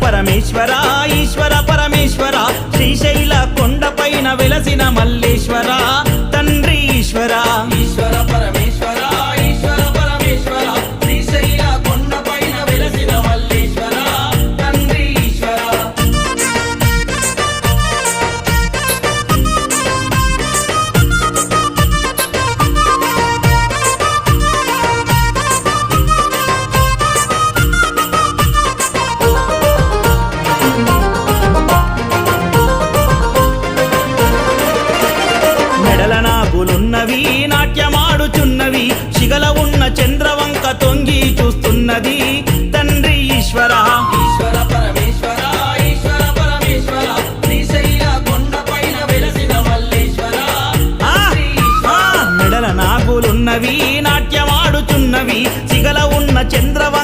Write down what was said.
పరమేశ్వర ఈశ్వర పరమేశ్వర శ్రీశైల కొండపైన వెలసిన మల్లేశ్వర తండ్రి ఈశ్వర ఈశ్వర పరమేశ్వర ఈశ్వర పరమేశ్వర శ్రీశైల కొండపైన వెలసిన మల్లేశ్వర తండ్రి ఈశ్వర మెడల నాగులున్నవి నాట్యమాడుచున్నవి శిగల ఉన్న చంద్రవంక తొంగి చూస్తున్నది తండ్రి ఈశ్వర ఈశ్వర పరమేశ్వర ఈశ్వర పరమేశ్వర శ్రీశైల కొండపైన వెలసిన మల్లేశ్వర తండ్రి ఈశ్వర మెడల నాగులున్నవి నాట్యమాడుచున్నవి శిగల ఉన్న చంద్రవంక